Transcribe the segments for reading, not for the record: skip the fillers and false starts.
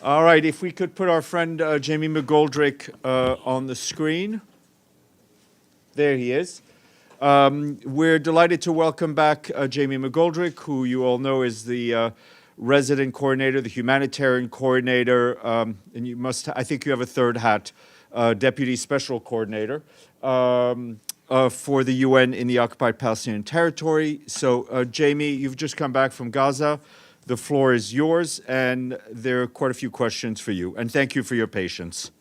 All right, if we could put our friend Jamie McGoldrick on the screen. There he is. We're delighted to welcome back Jamie McGoldrick, who you all know is the resident coordinator, the humanitarian coordinator, and you must, I think you have a third hat, deputy special coordinator for the UN in the Occupied Palestinian Territory. So Jamie, you've just come back from Gaza. The floor is yours, and there are quite a few questions for you. And thank you for your patience.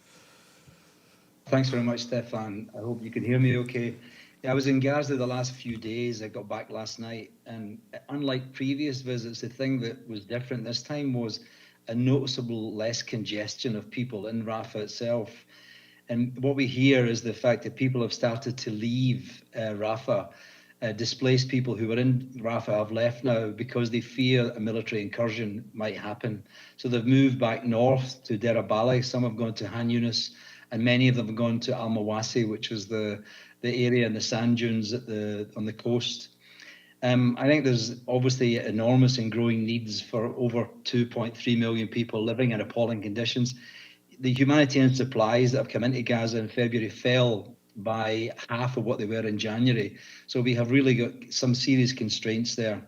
Thanks very much, Stefan. I hope you can hear me okay. Yeah, I was in Gaza the last few days. I got back last night, and unlike previous visits, the thing that was different this time was a noticeable less congestion of people in Rafah itself. And what we hear is the fact that people have started to leave Rafah. Displaced people who were in Rafah have left now because they fear a military incursion might happen. So they've moved back north to Deir al Balah. Some have gone to Khan Yunis, and many of them have gone to Mawasi, which is the area in the sand dunes on the coast. I think there's obviously enormous and growing needs for over 2.3 million people living in appalling conditions. The humanitarian supplies that have come into Gaza in February fell by half of what they were in January. So we have really got some serious constraints there.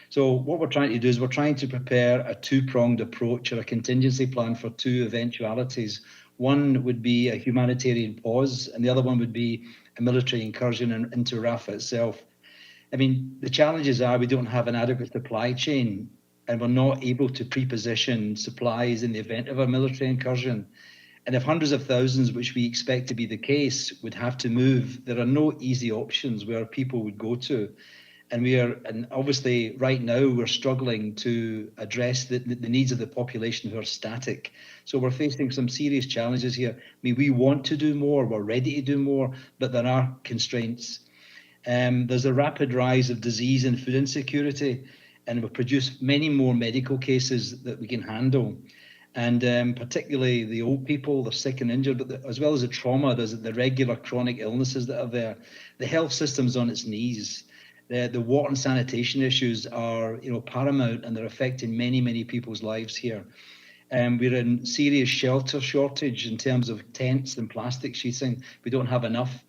So what we're trying to do is we're trying to prepare a two-pronged approach or a contingency plan for two eventualities. One would be a humanitarian pause, and the other one would be a military incursion into Rafah itself. I mean, the challenges are we don't have an adequate supply chain, and we're not able to pre-position supplies in the event of a military incursion. And if hundreds of thousands, which we expect to be the case, would have to move, there are no easy options where people would go to. And obviously right now we're struggling to address the needs of the population who are static. So we're facing some serious challenges here. I mean, we want to do more, we're ready to do more, but there are constraints. There's a rapid rise of disease and food insecurity, and we've produced many more medical cases that we can handle. And particularly the old people, the sick and injured, but as well as the trauma, there's the regular chronic illnesses that are there. The health system's on its knees. The water and sanitation issues are, paramount, and they're affecting many, many people's lives here. We're in serious shelter shortage in terms of tents and plastic sheeting. We don't have enough.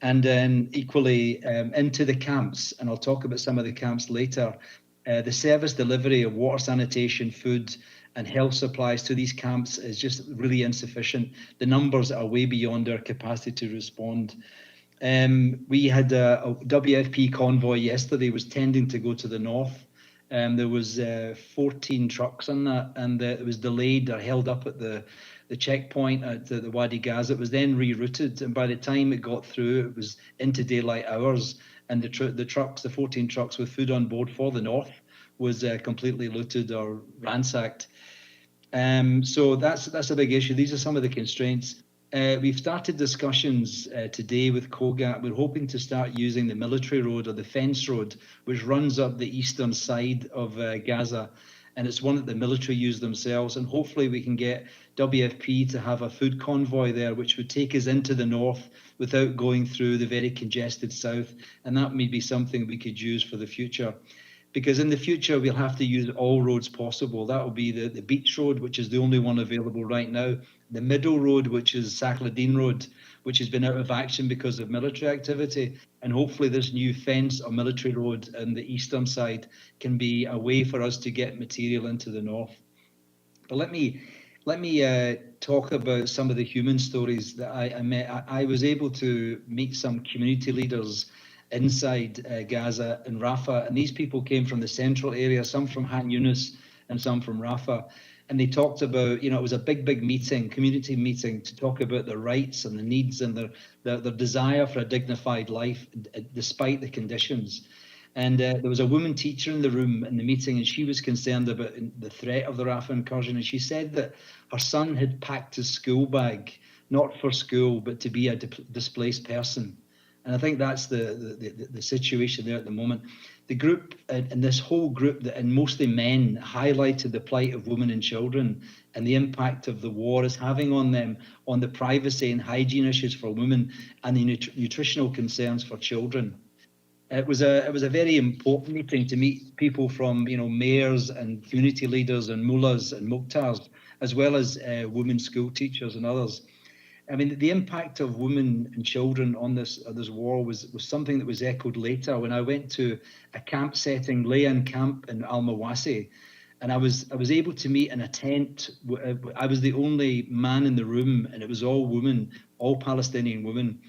And then equally into the camps, and I'll talk about some of the camps later, the service delivery of water, sanitation, food, and health supplies to these camps is just really insufficient. The numbers are way beyond our capacity to respond. We had a WFP convoy yesterday was tending to go to the north. There was 14 trucks on that, and it was delayed or held up at the checkpoint at the Wadi Gaza. It was then rerouted, and by the time it got through, it was into daylight hours, and the 14 trucks with food on board for the north was completely looted or ransacked. So that's a big issue. These are some of the constraints. We've started discussions today with COGAT. We're hoping to start using the military road or the fence road, which runs up the eastern side of Gaza. And it's one that the military use themselves. And hopefully we can get WFP to have a food convoy there, which would take us into the north without going through the very congested south. And that may be something we could use for the future. Because in the future, we'll have to use all roads possible. That will be the beach road, which is the only one available right now. The middle road, which is Sakladin Road, which has been out of action because of military activity. And hopefully this new fence or military road on the eastern side can be a way for us to get material into the north. But let me talk about some of the human stories that I met. I was able to meet some community leaders inside Gaza and Rafah, and these people came from the central area, some from Khan Yunis and some from Rafah, and they talked about, it was a big meeting, community meeting, to talk about their rights and the needs and their desire for a dignified life despite the conditions. And there was a woman teacher in the room in the meeting, and she was concerned about the threat of the Rafah incursion, and she said that her son had packed his school bag, not for school, but to be a displaced person. And I think that's the situation there at the moment. The group and this whole group, and mostly men, highlighted the plight of women and children and the impact of the war is having on them, on the privacy and hygiene issues for women and the nutritional concerns for children. It was a very important meeting to meet people from, mayors and community leaders and mullahs and muqtars, as well as women school teachers and others. I mean, the impact of women and children on this war was something that was echoed later when I went to a camp setting, lay-in camp in Al Mawasi, and I was able to meet in a tent. I was the only man in the room, and it was all women, all Palestinian women,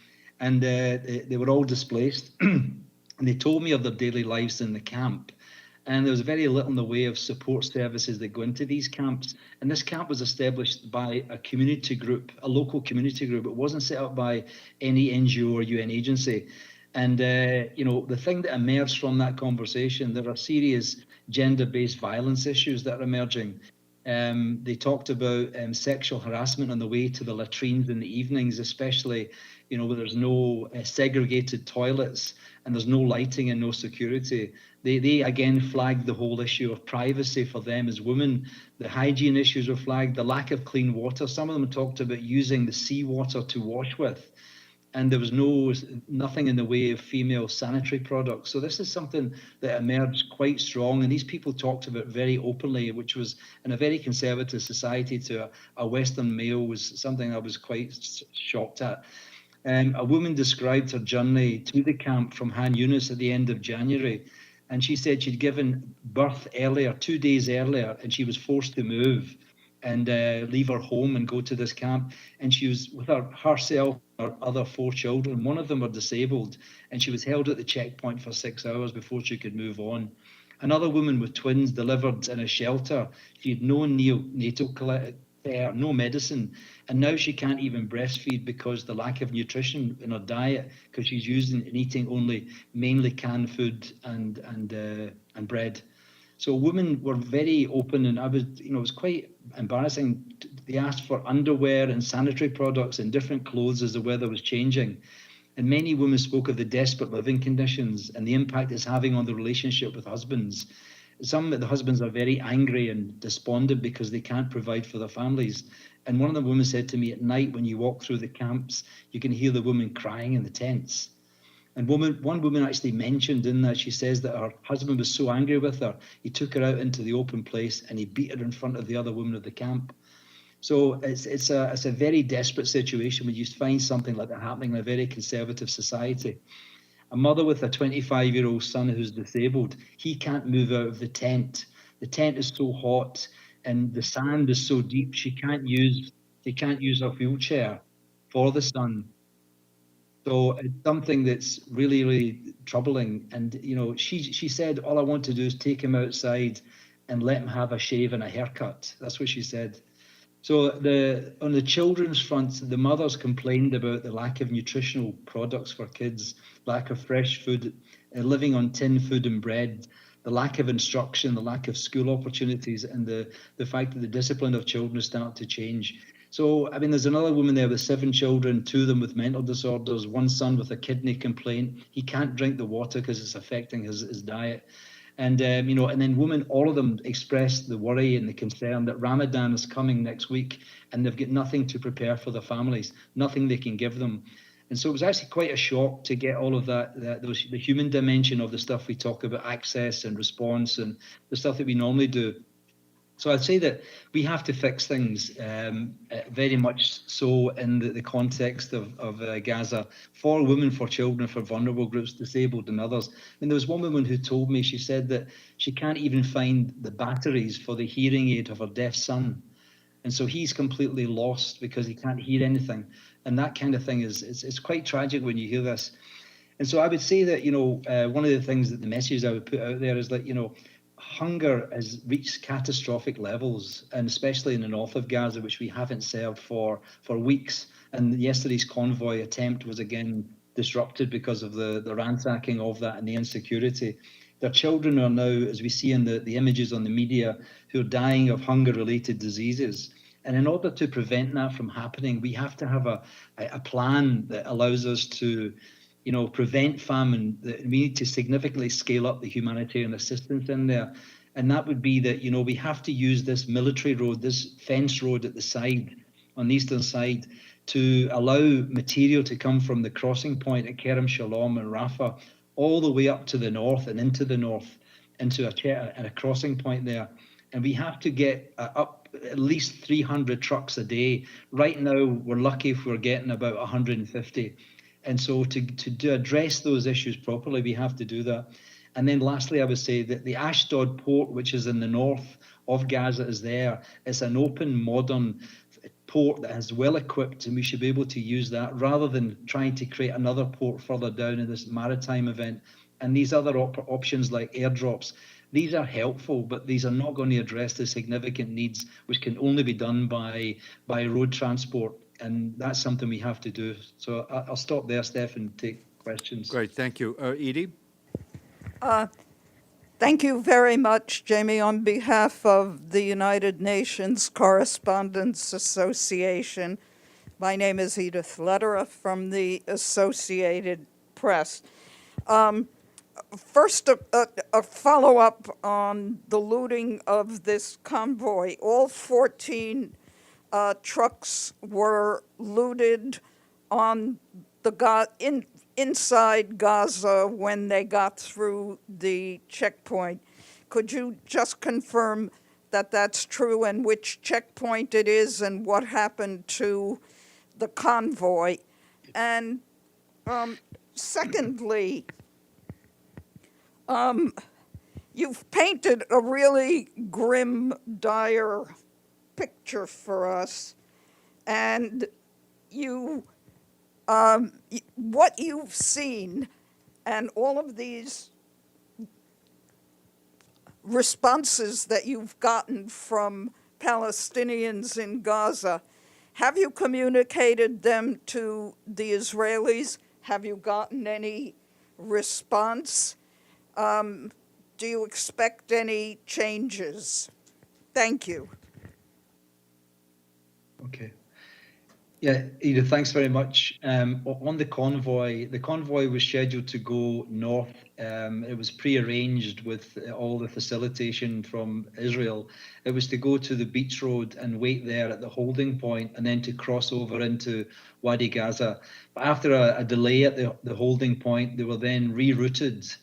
and they were all displaced. And they told me of their daily lives in the camp. And there was very little in the way of support services that go into these camps. And this camp was established by a community group, a local community group. It wasn't set up by any NGO or UN agency. And, the thing that emerged from that conversation, there are serious gender-based violence issues that are emerging. They talked about sexual harassment on the way to the latrines in the evenings, especially, where there's no segregated toilets and there's no lighting and no security. They again flagged the whole issue of privacy for them as women. The hygiene issues were flagged, the lack of clean water. Some of them talked about using the seawater to wash with, and there was nothing in the way of female sanitary products. So this is something that emerged quite strong, and these people talked about very openly, which was in a very conservative society to a Western male was something I was quite shocked at. A woman described her journey to the camp from Khan Yunis at the end of January, and she said she'd given birth earlier, 2 days earlier, and she was forced to move and leave her home and go to this camp. And she was with herself, her other 4 children. One of them were disabled, and she was held at the checkpoint for 6 hours before she could move on. Another woman with twins delivered in a shelter. She had no neonatal care, no medicine, and now she can't even breastfeed because the lack of nutrition in her diet, because she's using and eating only mainly canned food and bread. So women were very open, and I was, it was quite embarrassing. They asked for underwear and sanitary products and different clothes as the weather was changing. And many women spoke of the desperate living conditions and the impact it's having on the relationship with husbands. Some of the husbands are very angry and despondent because they can't provide for their families. And one of the women said to me, at night when you walk through the camps, you can hear the women crying in the tents. And one woman actually mentioned in that, she says that her husband was so angry with her, he took her out into the open place and he beat her in front of the other women of the camp. So it's a very desperate situation when you find something like that happening in a very conservative society. A mother with a 25-year-old son who's disabled, he can't move out of the tent. The tent is so hot and the sand is so deep, she can't use her wheelchair for the son. So it's something that's really, really troubling. And, she said, all I want to do is take him outside and let him have a shave and a haircut. That's what she said. So on the children's front, the mothers complained about the lack of nutritional products for kids, lack of fresh food, living on tin food and bread, the lack of instruction, the lack of school opportunities, and the fact that the discipline of children is starting to change. So, I mean, there's another woman there with 7 children, 2 of them with mental disorders, one son with a kidney complaint. He can't drink the water because it's affecting his diet. And, and then women, all of them expressed the worry and the concern that Ramadan is coming next week and they've got nothing to prepare for their families, nothing they can give them. And so it was actually quite a shock to get all of the human dimension of the stuff we talk about, access and response and the stuff that we normally do. So I'd say that we have to fix things very much so in the context of Gaza for women, for children, for vulnerable groups, disabled and others. And there was one woman who told me, she said that she can't even find the batteries for the hearing aid of her deaf son. And so he's completely lost because he can't hear anything. And that kind of thing it's quite tragic when you hear this. And so I would say that, one of the things that the messages I would put out there is that, hunger has reached catastrophic levels, and especially in the north of Gaza, which we haven't served for weeks. And yesterday's convoy attempt was again disrupted because of the ransacking of that and the insecurity. Their children are now, as we see in the images on the media, who are dying of hunger-related diseases. And in order to prevent that from happening, we have to have a plan that allows us to prevent famine. We need to significantly scale up the humanitarian assistance in there. And that would be that, we have to use this military road, this fence road at the side, on the eastern side, to allow material to come from the crossing point at Kerem Shalom and Rafah all the way up to the north and into the north, into a crossing point there. And we have to get up at least 300 trucks a day. Right now, we're lucky if we're getting about 150. And so to address those issues properly, we have to do that. And then lastly, I would say that the Ashdod port, which is in the north of Gaza, is there. It's an open, modern port that is well equipped, and we should be able to use that rather than trying to create another port further down in this maritime event. And these other options like airdrops, these are helpful, but these are not going to address the significant needs, which can only be done by road transport. And that's something we have to do. So I'll stop there, Steph, and take questions. Great, thank you. Edie? Thank you very much, Jamie. On behalf of the United Nations Correspondents Association, my name is Edith Lederer from the Associated Press. First, a follow-up on the looting of this convoy. All 14 trucks were looted on the inside Gaza when they got through the checkpoint. Could you just confirm that that's true, and which checkpoint it is, and what happened to the convoy? And secondly, you've painted a really grim, dire picture for us, and what you've seen and all of these responses that you've gotten from Palestinians in Gaza, have you communicated them to the Israelis? Have you gotten any response? Do you expect any changes? Thank you. Okay. Yeah, Edith, thanks very much. On the convoy was scheduled to go north. It was pre-arranged with all the facilitation from Israel. It was to go to the beach road and wait there at the holding point, and then to cross over into Wadi Gaza. But after a delay at the holding point, they were then rerouted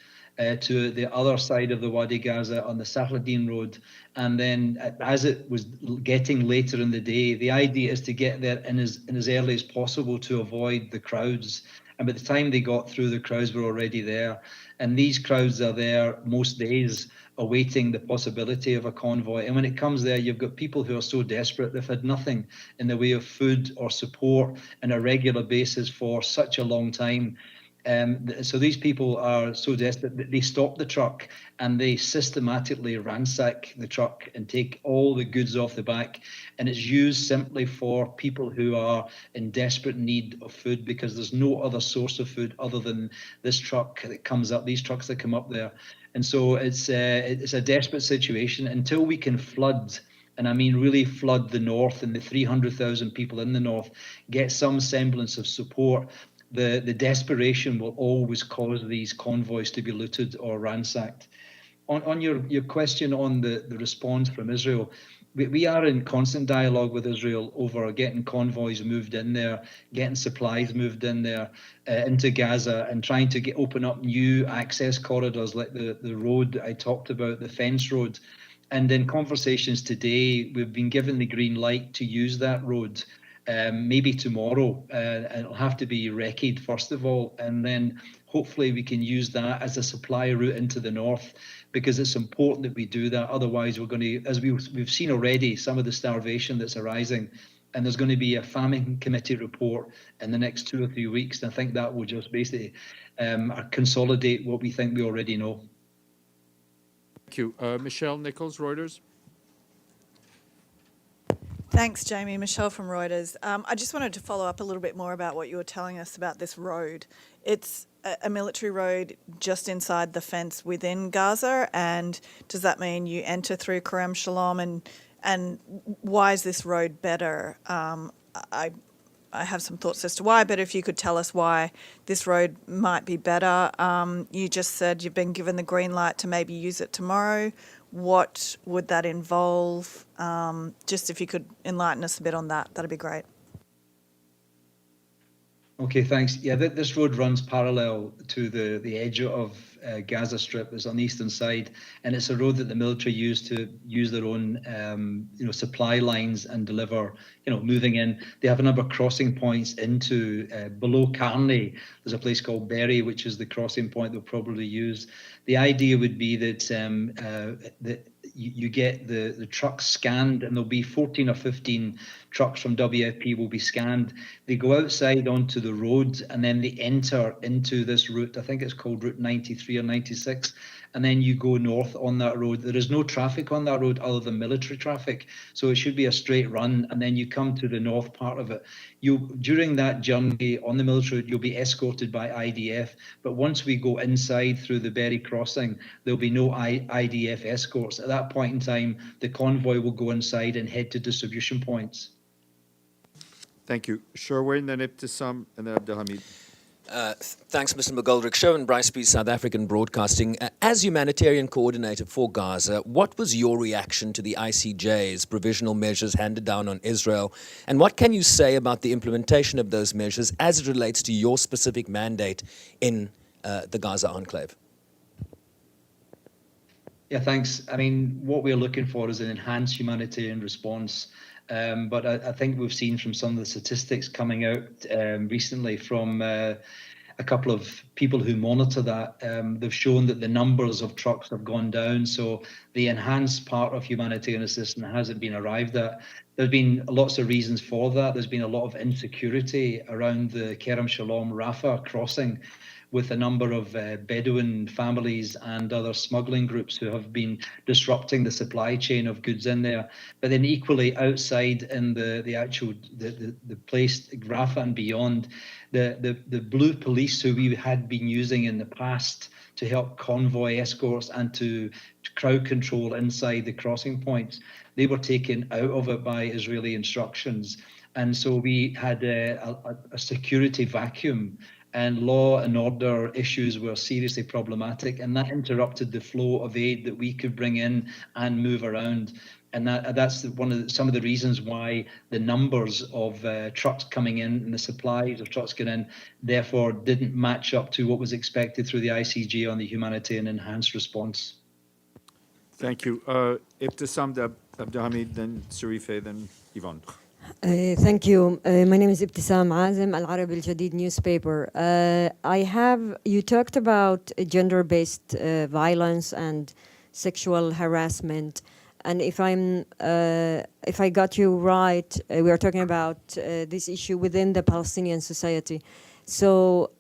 to the other side of the Wadi Gaza on the Saladin Road. And then as it was getting later in the day, the idea is to get there in as early as possible to avoid the crowds. And by the time they got through, the crowds were already there. And these crowds are there most days awaiting the possibility of a convoy. And when it comes there, you've got people who are so desperate, they've had nothing in the way of food or support on a regular basis for such a long time. So these people are so desperate that they stop the truck and they systematically ransack the truck and take all the goods off the back. And it's used simply for people who are in desperate need of food, because there's no other source of food other than this truck that comes up, these trucks that come up there. And so it's a desperate situation until we can flood, and I mean really flood the north and the 300,000 people in the north, get some semblance of support. The desperation will always cause these convoys to be looted or ransacked. On your question on the response from Israel, we are in constant dialogue with Israel over getting convoys moved in there, getting supplies moved in there into Gaza, and trying to open up new access corridors like the road I talked about, the fence road. And in conversations today, we've been given the green light to use that road. Maybe tomorrow, and it'll have to be recce'd first of all, and then hopefully we can use that as a supply route into the north, because it's important that we do that. Otherwise, we're going to, as we've seen already, some of the starvation that's arising, and there's going to be a famine committee report in the next 2 or 3 weeks. And I think that will just basically consolidate what we think we already know. Thank you. Michelle Nichols, Reuters. Thanks, Jamie. Michelle from Reuters. I just wanted to follow up a little bit more about what you were telling us about this road. It's a military road just inside the fence within Gaza, and does that mean you enter through Kerem Shalom, and why is this road better? I have some thoughts as to why, but if you could tell us why this road might be better. You just said you've been given the green light to maybe use it tomorrow. What would that involve? Just if you could enlighten us a bit on that, that'd be great. Okay, thanks. Yeah, this road runs parallel to the edge of Gaza Strip. It's on the eastern side, and it's a road that the military use their own, supply lines and deliver, moving in. They have a number of crossing points into below Carney. There's a place called Berry, which is the crossing point they'll probably use. The idea would be that you get the trucks scanned, and there'll be 14 or 15 trucks from WFP will be scanned. They go outside onto the road, and then they enter into this route. I think it's called Route 93 or 96. And then you go north on that road. There is no traffic on that road other than military traffic. So it should be a straight run. And then you come to the north part of it. During that journey on the military route, you'll be escorted by IDF. But once we go inside through the Berry crossing, there'll be no IDF escorts. At that point in time, the convoy will go inside and head to distribution points. Thank you. Sherwin, then Ibtisam, and then Abdelhamid. Thanks, Mr. McGoldrick. Sherwin Briceby, South African Broadcasting. As humanitarian coordinator for Gaza, what was your reaction to the ICJ's provisional measures handed down on Israel? And what can you say about the implementation of those measures as it relates to your specific mandate in the Gaza enclave? Yeah, thanks. I mean, what we're looking for is an enhanced humanitarian response. But I think we've seen from some of the statistics coming out recently from a couple of people who monitor that, they've shown that the numbers of trucks have gone down. So the enhanced part of humanitarian assistance hasn't been arrived at. There's been lots of reasons for that. There's been a lot of insecurity around the Kerem Shalom Rafah crossing, with a number of Bedouin families and other smuggling groups who have been disrupting the supply chain of goods in there. But then equally outside in the actual place, Rafah and beyond, the blue police who we had been using in the past to help convoy escorts and to crowd control inside the crossing points, they were taken out of it by Israeli instructions. And so we had a security vacuum, and law and order issues were seriously problematic, and that interrupted the flow of aid that we could bring in and move around. And that's some of the reasons why the numbers of trucks coming in and the supplies of trucks getting in therefore didn't match up to what was expected through the ICJ on the humanitarian enhanced response. Thank you. Ibtisam, Abdelhamid, then Sarife, then Yvonne. Thank you. My name is Ibtisam Azim, Al Arabi Al Jadid newspaper. You talked about gender-based violence and sexual harassment. And if I got you right, we are talking about this issue within the Palestinian society. So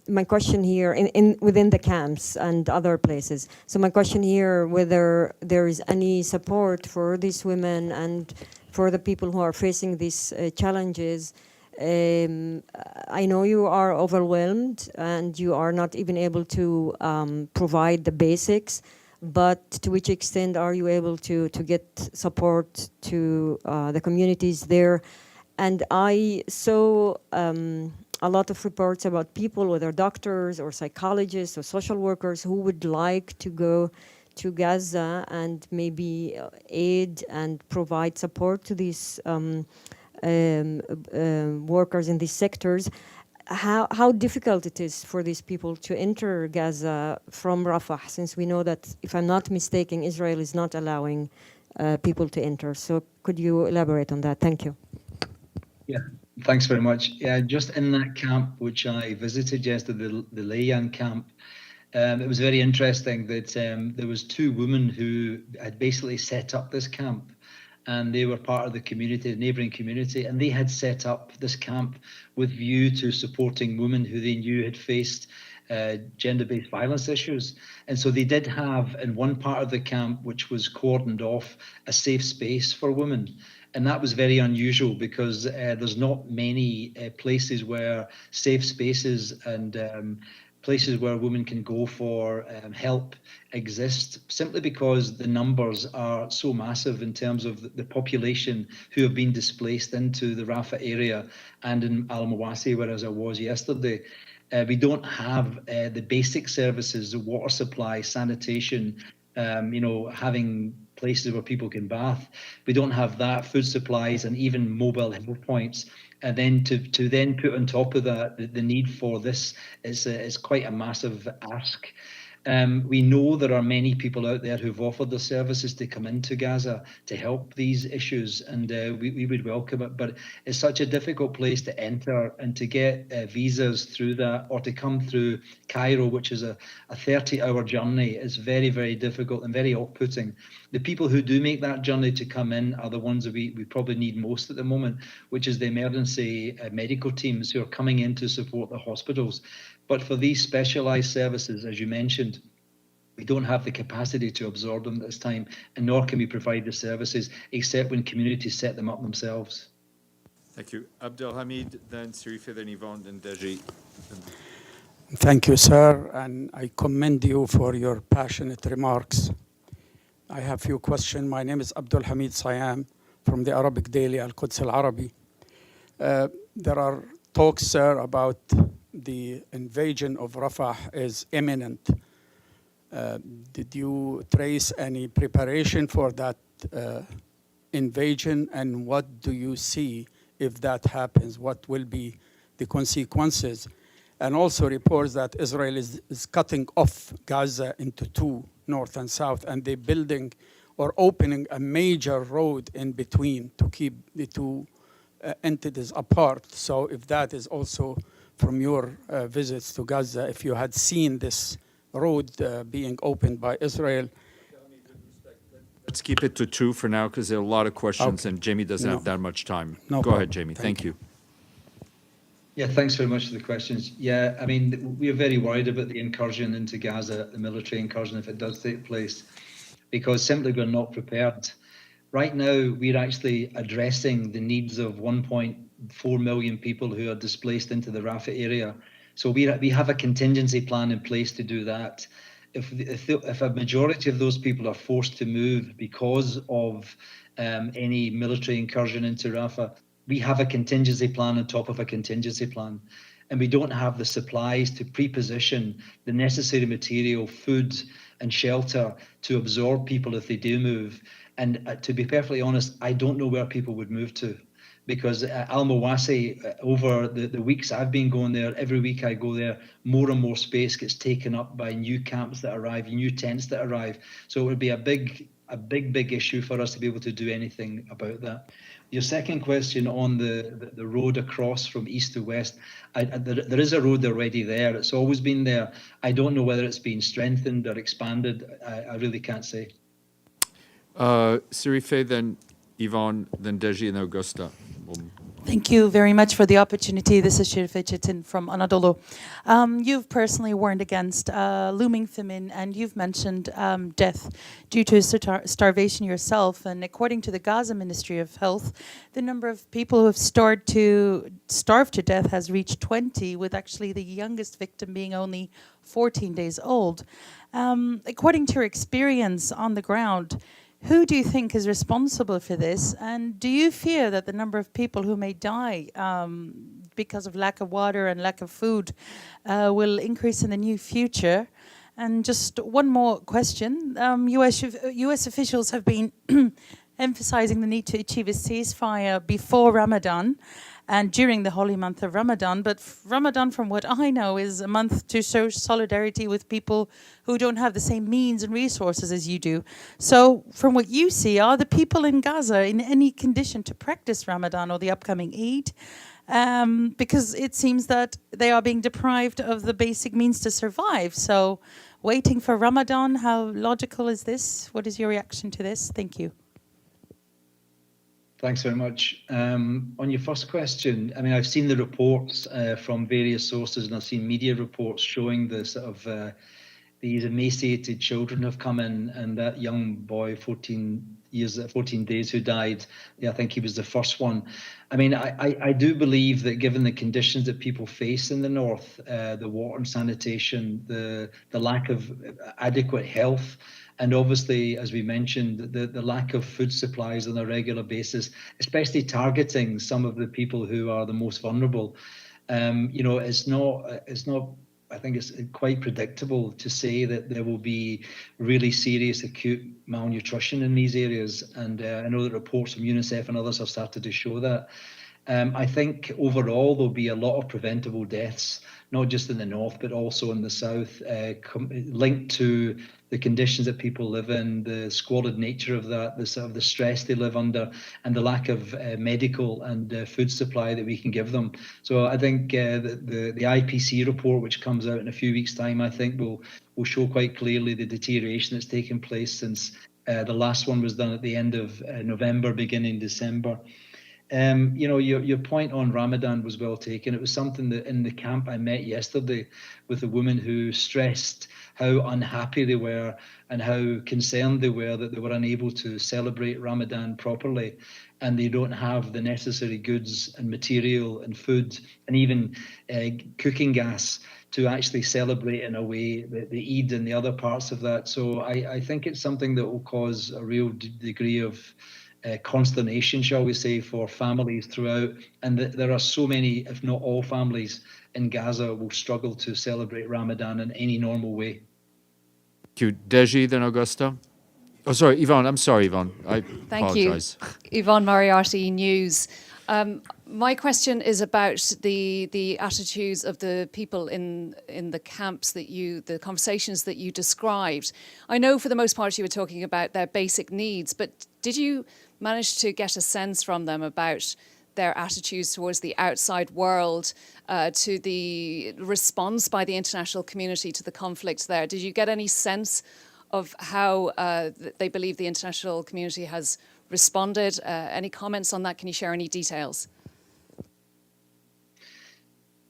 my question here, within the camps and other places. So my question here, whether there is any support for these women and for the people who are facing these challenges. I know you are overwhelmed and you are not even able to provide the basics, but to which extent are you able to get support to the communities there? And I saw a lot of reports about people, whether doctors or psychologists or social workers, who would like to go to Gaza and maybe aid and provide support to these workers in these sectors. How difficult it is for these people to enter Gaza from Rafah, since we know that, if I'm not mistaken, Israel is not allowing people to enter. So could you elaborate on that? Thank you. Yeah, thanks very much. Yeah, just in that camp, which I visited yesterday, the Layan camp, it was very interesting that there was two women who had basically set up this camp, and they were part of the community, the neighbouring community, and they had set up this camp with view to supporting women who they knew had faced gender-based violence issues. And so they did have, in one part of the camp, which was cordoned off, a safe space for women. And that was very unusual because there's not many places where safe spaces and places where women can go for help exist, simply because the numbers are so massive in terms of the population who have been displaced into the Rafah area and in Al Mawasi, whereas I was yesterday. We don't have the basic services, the water supply, sanitation, having places where people can bath. We don't have that, food supplies and even mobile health points. And then to then put on top of that the need for this is quite a massive ask. We know there are many people out there who've offered their services to come into Gaza to help these issues, and we would welcome it. But it's such a difficult place to enter and to get visas through that, or to come through Cairo, which is a 30-hour journey. It's very, very difficult and very off-putting. The people who do make that journey to come in are the ones that we probably need most at the moment, which is the emergency medical teams who are coming in to support the hospitals. But for these specialised services, as you mentioned, we don't have the capacity to absorb them at this time, and nor can we provide the services except when communities set them up themselves. Thank you. Abdelhamid, then Sarifa, then Yvonne, then Deji. Thank you, sir, and I commend you for your passionate remarks. I have a few questions. My name is Abdelhamid Sayam from the Arabic daily Al-Quds Al-Arabi. There are talks, sir, about the invasion of Rafah is imminent. Did you trace any preparation for that invasion, and what do you see if that happens? What will be the consequences? And also reports that Israel is cutting off Gaza into two, north and south, and they're building or opening a major road in between to keep the two entities apart. So if that is also from your visits to Gaza, if you had seen this road being opened by Israel. Let's keep it to two for now, because there are a lot of questions, and Jamie doesn't have that much time. Go ahead, Jamie. Thank you. Yeah, thanks very much for the questions. Yeah, I mean, we're very worried about the incursion into Gaza, the military incursion, if it does take place, because simply we're not prepared. Right now, we're actually addressing the needs of 1.4 million people who are displaced into the Rafah area. So we have a contingency plan in place to do that. If a majority of those people are forced to move because of any military incursion into Rafah, we have a contingency plan on top of a contingency plan. And we don't have the supplies to pre-position the necessary material, food and shelter to absorb people if they do move. And to be perfectly honest, I don't know where people would move to, because Mawasi, over the weeks I've been going there, every week I go there, more and more space gets taken up by new camps that arrive, new tents that arrive. So it would be a big issue for us to be able to do anything about that. Your second question on the road across from east to west, there is a road already there. It's always been there. I don't know whether it's been strengthened or expanded. I really can't say. Sarifa, then Yvonne, then Deji, and Augusta. Thank you very much for the opportunity. This is Sherifa Çetin from Anadolu. You've personally warned against looming famine, and you've mentioned death due to starvation yourself. And according to the Gaza Ministry of Health, the number of people who have starved to death has reached 20, with actually the youngest victim being only 14 days old. According to your experience on the ground, who do you think is responsible for this? And do you fear that the number of people who may die because of lack of water and lack of food will increase in the near future? And just one more question. US officials have been emphasizing the need to achieve a ceasefire before Ramadan and during the holy month of Ramadan. But Ramadan, from what I know, is a month to show solidarity with people who don't have the same means and resources as you do. So from what you see, are the people in Gaza in any condition to practice Ramadan or the upcoming Eid? Because it seems that they are being deprived of the basic means to survive. So waiting for Ramadan, how logical is this? What is your reaction to this? Thank you. Thanks very much. On your first question, I mean, I've seen the reports from various sources, and I've seen media reports showing the sort of these emaciated children have come in, and that young boy, 14 days, who died. Yeah, I think he was the first one. I mean, I do believe that given the conditions that people face in the north, the water and sanitation, the lack of adequate health, and obviously, as we mentioned, the lack of food supplies on a regular basis, especially targeting some of the people who are the most vulnerable. You know, it's not I think it's quite predictable to say that there will be really serious acute malnutrition in these areas. And I know that reports from UNICEF and others have started to show that. I think overall there'll be a lot of preventable deaths, not just in the north, but also in the south, linked to the conditions that people live in, the squalid nature of that, the sort of the stress they live under, and the lack of medical and food supply that we can give them. So I think the IPC report, which comes out in a few weeks' time, I think will show quite clearly the deterioration that's taken place since the last one was done at the end of November, beginning December. You know, your point on Ramadan was well taken. It was something that in the camp I met yesterday with a woman who stressed how unhappy they were and how concerned they were that they were unable to celebrate Ramadan properly, and they don't have the necessary goods and material and food and even cooking gas to actually celebrate in a way the Eid and the other parts of that. So I think it's something that will cause a real degree of consternation, shall we say, for families throughout, and there are so many, if not all families in Gaza will struggle to celebrate Ramadan in any normal way. Thank you. Deji, then Augusta. Oh, sorry, Yvonne. I'm sorry, Yvonne. I apologize. Thank you. Yvonne Moriarty, News. My question is about the attitudes of the people in the camps the conversations that you described. I know for the most part you were talking about their basic needs, but did you manage to get a sense from them about their attitudes towards the outside world, to the response by the international community to the conflict there? Did you get any sense of how they believe the international community has responded? Any comments on that? Can you share any details?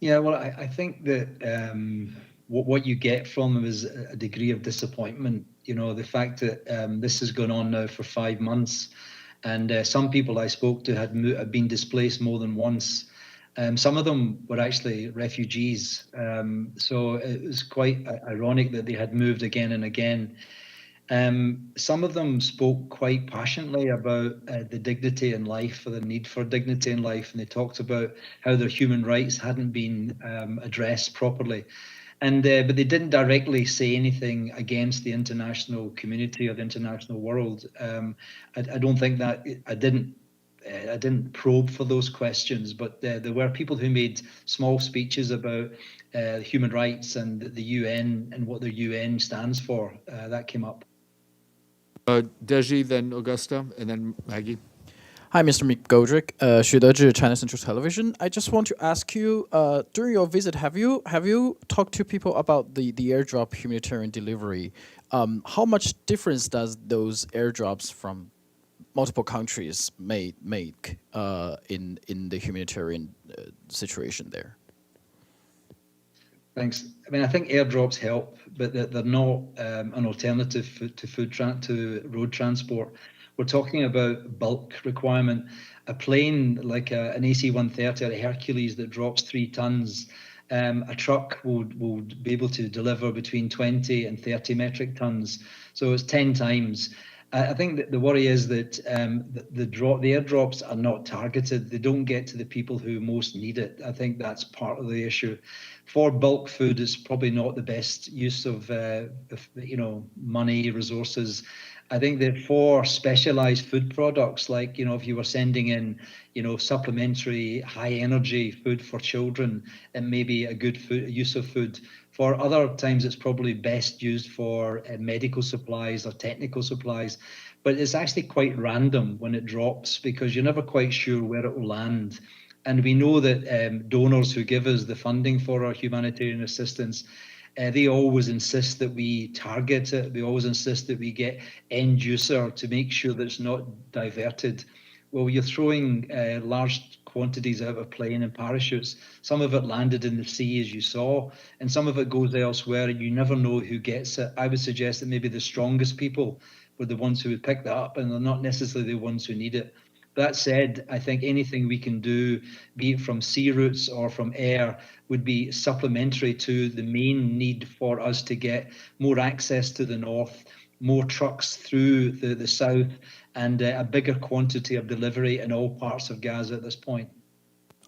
Yeah, well, I think that what you get from them is a degree of disappointment. You know, the fact that this has gone on now for 5 months, and some people I spoke to had been displaced more than once. Some of them were actually refugees. So it was quite ironic that they had moved again and again. Some of them spoke quite passionately about the dignity in life, or the need for dignity in life, and they talked about how their human rights hadn't been addressed properly. And but they didn't directly say anything against the international community or the international world. I don't think that I didn't probe for those questions, but there were people who made small speeches about human rights and the UN and what the UN stands for. That came up. Deji, then Augusta, and then Maggie. Hi, Mr. McGoldrick, 许德志, China Central Television. I just want to ask you, during your visit, have you talked to people about the airdrop humanitarian delivery? How much difference does those airdrops from multiple countries make in the humanitarian situation there? Thanks. I mean, I think airdrops help, but they're not an alternative to road transport. We're talking about bulk requirement. A plane like an AC-130 or a Hercules that drops 3 tons, a truck will be able to deliver between 20 and 30 metric tons. So it's 10 times. I think that the worry is that the airdrops are not targeted. They don't get to the people who most need it. I think that's part of the issue. For bulk food, it's probably not the best use of money, resources. I think that for specialized food products, like, if you were sending in, supplementary high energy food for children, it may be a good use of food. For other times, it's probably best used for medical supplies or technical supplies. But it's actually quite random when it drops, because you're never quite sure where it will land. And we know that donors who give us the funding for our humanitarian assistance, they always insist that we target it. They always insist that we get end user to make sure that it's not diverted. Well, you're throwing large quantities out of a plane in parachutes. Some of it landed in the sea, as you saw, and some of it goes elsewhere, and you never know who gets it. I would suggest that maybe the strongest people were the ones who would pick that up, and they're not necessarily the ones who need it. That said, I think anything we can do, be it from sea routes or from air, would be supplementary to the main need for us to get more access to the north, more trucks through the south, and a bigger quantity of delivery in all parts of Gaza at this point.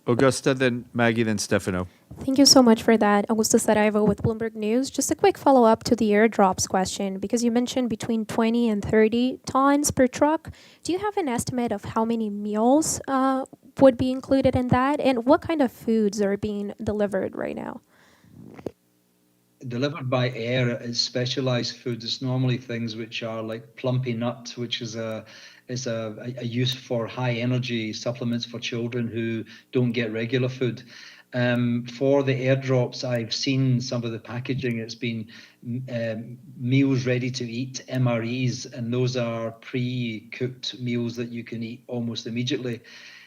Augusta, then Maggie, then Stefano. Thank you so much for that. Augusta Saraiva with Bloomberg News. Just a quick follow-up to the airdrops question, because you mentioned between 20 and 30 tons per truck. Do you have an estimate of how many meals would be included in that? And what kind of foods are being delivered right now? Delivered by air is specialized foods. It's normally things which are like plumpy nut, which is a use for high energy supplements for children who don't get regular food. For the airdrops, I've seen some of the packaging. It's been meals ready to eat, MREs, and those are pre-cooked meals that you can eat almost immediately.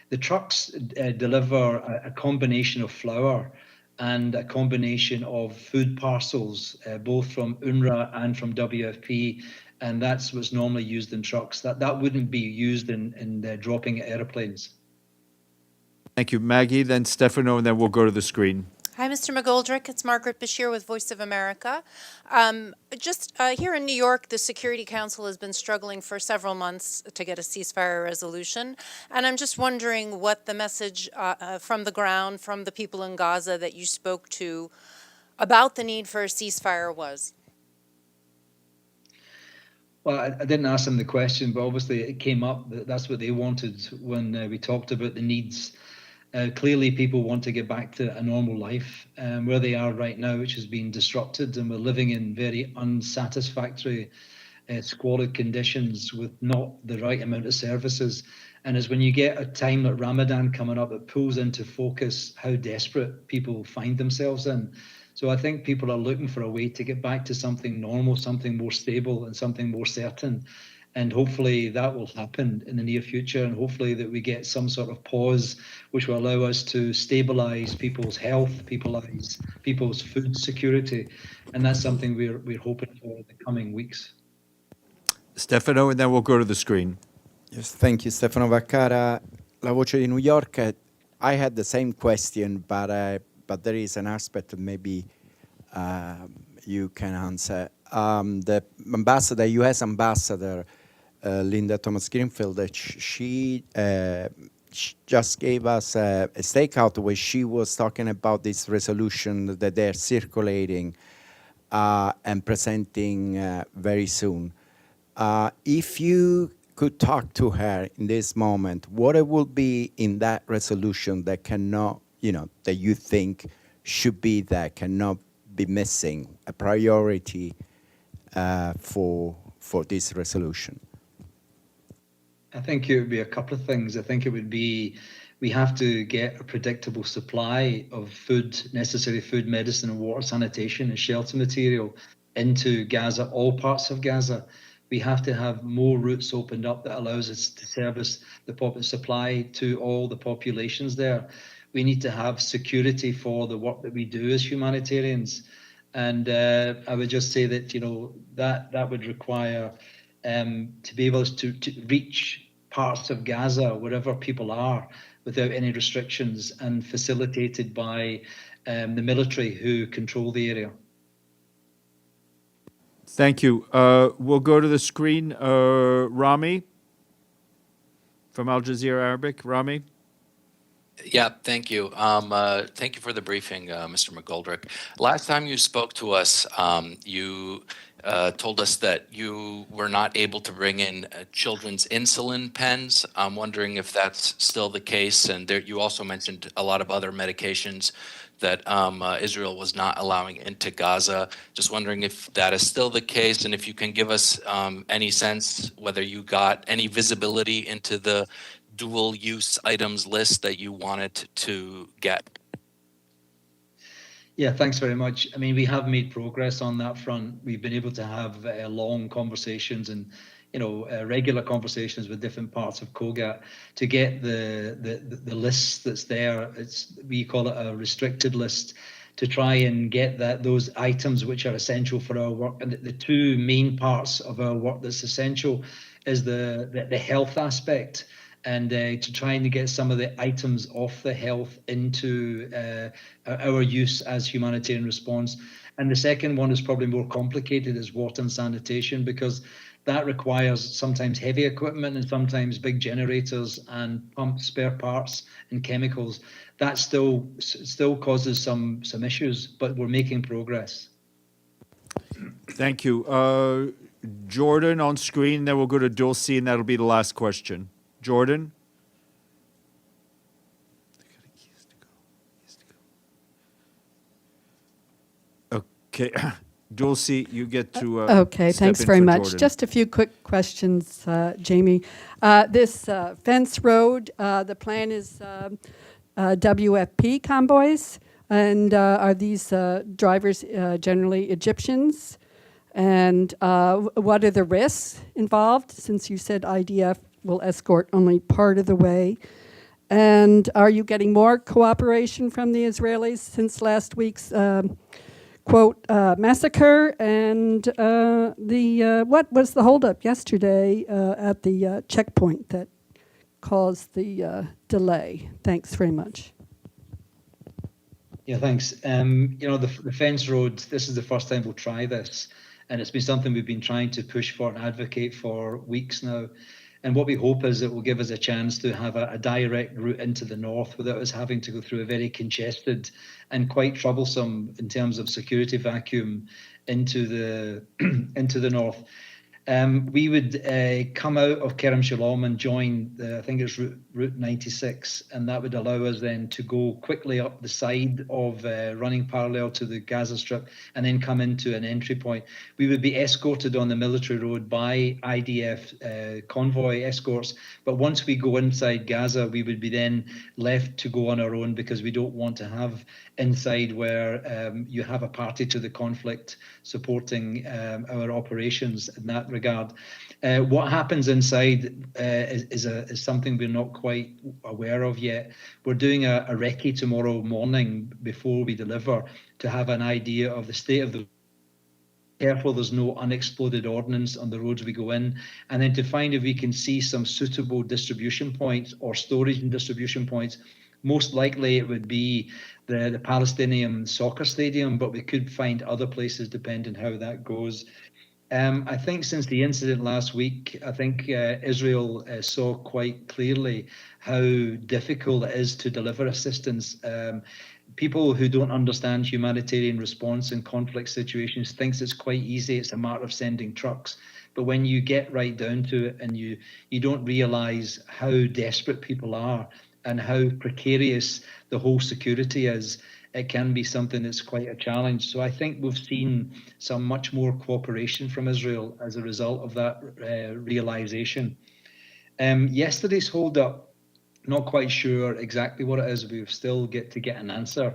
The trucks deliver a combination of flour and a combination of food parcels, both from UNRWA and from WFP, and that's what's normally used in trucks. That wouldn't be used in dropping airplanes. Thank you, Maggie, then Stefano, and then we'll go to the screen. Hi, Mr. McGoldrick. It's Margaret Bashir with Voice of America. Here in New York, the Security Council has been struggling for several months to get a ceasefire resolution. And I'm just wondering what the message from the ground, from the people in Gaza that you spoke to about the need for a ceasefire was. Well, I didn't ask them the question, but obviously it came up. That's what they wanted when we talked about the needs. Clearly, people want to get back to a normal life where they are right now, which has been disrupted, and we're living in very unsatisfactory, squalid conditions with not the right amount of services. And it's when you get a time like Ramadan coming up, it pulls into focus how desperate people find themselves in. So I think people are looking for a way to get back to something normal, something more stable, and something more certain. And hopefully that will happen in the near future, and hopefully that we get some sort of pause which will allow us to stabilize people's health, people's food security. And that's something we're hoping for in the coming weeks. Stefano, and then we'll go to the screen. Yes, thank you, Stefano Vaccara. La Voce di New York. I had the same question, but there is an aspect that maybe you can answer. The ambassador, U.S. ambassador, Linda Thomas-Greenfield, she just gave us a stakeout where she was talking about this resolution that they're circulating and presenting very soon. If you could talk to her in this moment, what it will be in that resolution that cannot, that you think should be there, cannot be missing, a priority for this resolution? I think it would be a couple of things. I think it would be, we have to get a predictable supply of food, necessary food, medicine, and water, sanitation, and shelter material into Gaza, all parts of Gaza. We have to have more routes opened up that allows us to service the supply to all the populations there. We need to have security for the work that we do as humanitarians. And I would just say that, that would require to be able to reach parts of Gaza, wherever people are, without any restrictions, and facilitated by the military who control the area. Thank you. We'll go to the screen. Rami from Al Jazeera Arabic. Rami. Yeah, thank you. Thank you for the briefing, Mr. McGoldrick. Last time you spoke to us, you told us that you were not able to bring in children's insulin pens. I'm wondering if that's still the case. And there, you also mentioned a lot of other medications that Israel was not allowing into Gaza. Just wondering if that is still the case, and if you can give us any sense whether you got any visibility into the dual-use items list that you wanted to get. Yeah, thanks very much. I mean, we have made progress on that front. We've been able to have long conversations and, regular conversations with different parts of COGAT to get the list that's there. We call it a restricted list, to try and get those items which are essential for our work. And the two main parts of our work that's essential is the health aspect, and to try and get some of the items off the health into our use as humanitarian response. And the second one is probably more complicated, is water and sanitation, because That requires sometimes heavy equipment and sometimes big generators and pumps, spare parts and chemicals. That still causes some issues, but we're making progress. Thank you. Jordan on screen, then we'll go to Dulcie, and that'll be the last question. Jordan? Okay. Dulcie, you get to okay, step thanks in very for much. Jordan. Just a few quick questions, Jamie. This fence road, the plan is WFP convoys, and are these drivers generally Egyptians? And what are the risks involved, since you said IDF will escort only part of the way? And are you getting more cooperation from the Israelis since last week's quote, massacre? And what was the holdup yesterday at the checkpoint that caused the delay? Thanks very much. Yeah, thanks. The fence road, this is the first time we'll try this. And it's been something we've been trying to push for and advocate for weeks now. And what we hope is it will give us a chance to have a direct route into the north without us having to go through a very congested and quite troublesome, in terms of security vacuum, into the north. We would come out of Kerem Shalom and join I think it's Route 96, and that would allow us then to go quickly up the side of running parallel to the Gaza Strip and then come into an entry point. We would be escorted on the military road by IDF convoy escorts, but once we go inside Gaza, we would be then left to go on our own, because we don't want to have inside where you have a party to the conflict supporting our operations in that regard. What happens inside is something we're not quite aware of yet. We're doing a recce tomorrow morning before we deliver to have an idea of the state of the careful there's no unexploded ordnance on the roads we go in, and then to find if we can see some suitable distribution points or storage and distribution points. Most likely it would be the Palestinian soccer stadium, but we could find other places depending how that goes. I think since the incident last week, I think Israel saw quite clearly how difficult it is to deliver assistance. People who don't understand humanitarian response in conflict situations thinks it's quite easy. It's a matter of sending trucks. But when you get right down to it and you don't realize how desperate people are and how precarious the whole security is, it can be something that's quite a challenge. So I think we've seen some much more cooperation from Israel as a result of that realization. Yesterday's holdup, not quite sure exactly what it is. We've still get an answer.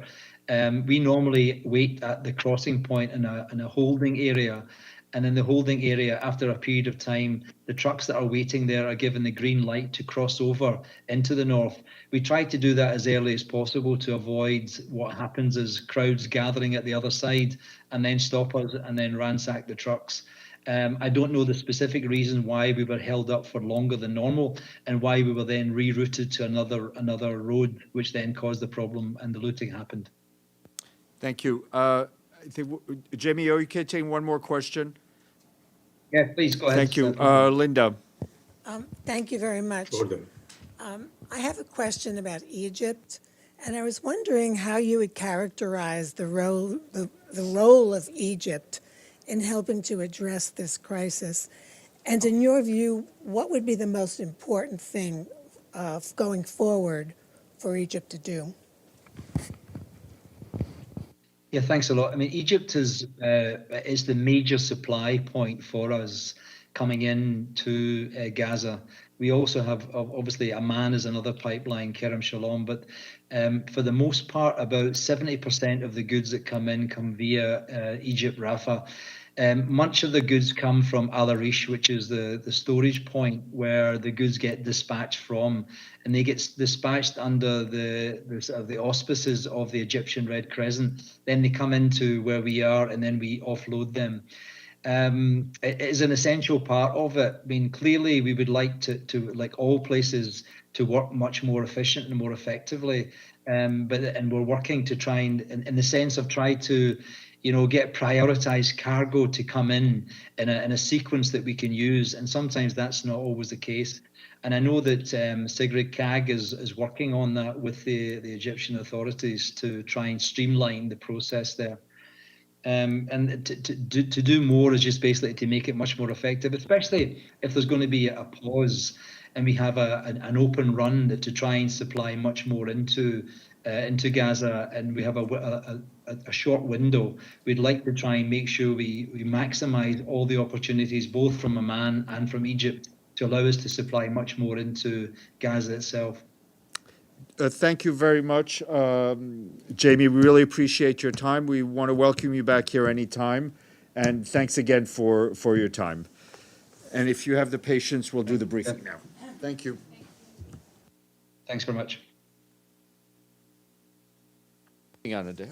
We normally wait at the crossing point in a holding area. And in the holding area, after a period of time, the trucks that are waiting there are given the green light to cross over into the north. We try to do that as early as possible to avoid what happens as crowds gathering at the other side and then stop us and then ransack the trucks. I don't know the specific reason why we were held up for longer than normal and why we were then rerouted to another road, which then caused the problem and the looting happened. Thank you. I think, Jamie, are you okay taking one more question? Yeah, please go ahead. Thank you. Linda. Thank you very much. I have a question about Egypt, and I was wondering how you would characterize the role of Egypt in helping to address this crisis. And in your view, what would be the most important thing going forward for Egypt to do? Yeah, thanks a lot. I mean, Egypt is the major supply point for us coming in to Gaza. We also have, obviously, Amman is another pipeline, Kerem Shalom, but for the most part, about 70% of the goods that come in come via Egypt, Rafah. Much of the goods come from Al Arish, which is the storage point where the goods get dispatched from, and they get dispatched under the auspices of the Egyptian Red Crescent. Then they come into where we are, and then we offload them. it is an essential part of it. I mean, clearly we would like to like all places, to work much more efficient and more effectively. And we're working to try and, in the sense of try to, get prioritized cargo to come in a sequence that we can use. And sometimes that's not always the case. And I know that Sigrid Kaag is working on that with the Egyptian authorities to try and streamline the process there. And to do more is just basically to make it much more effective, especially if there's going to be a pause and we have an open run to try and supply much more into Gaza, and we have a short window. We'd like to try and make sure we maximize all the opportunities, both from Amman and from Egypt, to allow us to supply much more into Gaza itself. Thank you very much, Jamie. We really appreciate your time. We want to welcome you back here anytime. And thanks again for your time. And if you have the patience, we'll do the briefing now. Thank you. Thanks very much. Hang on a day.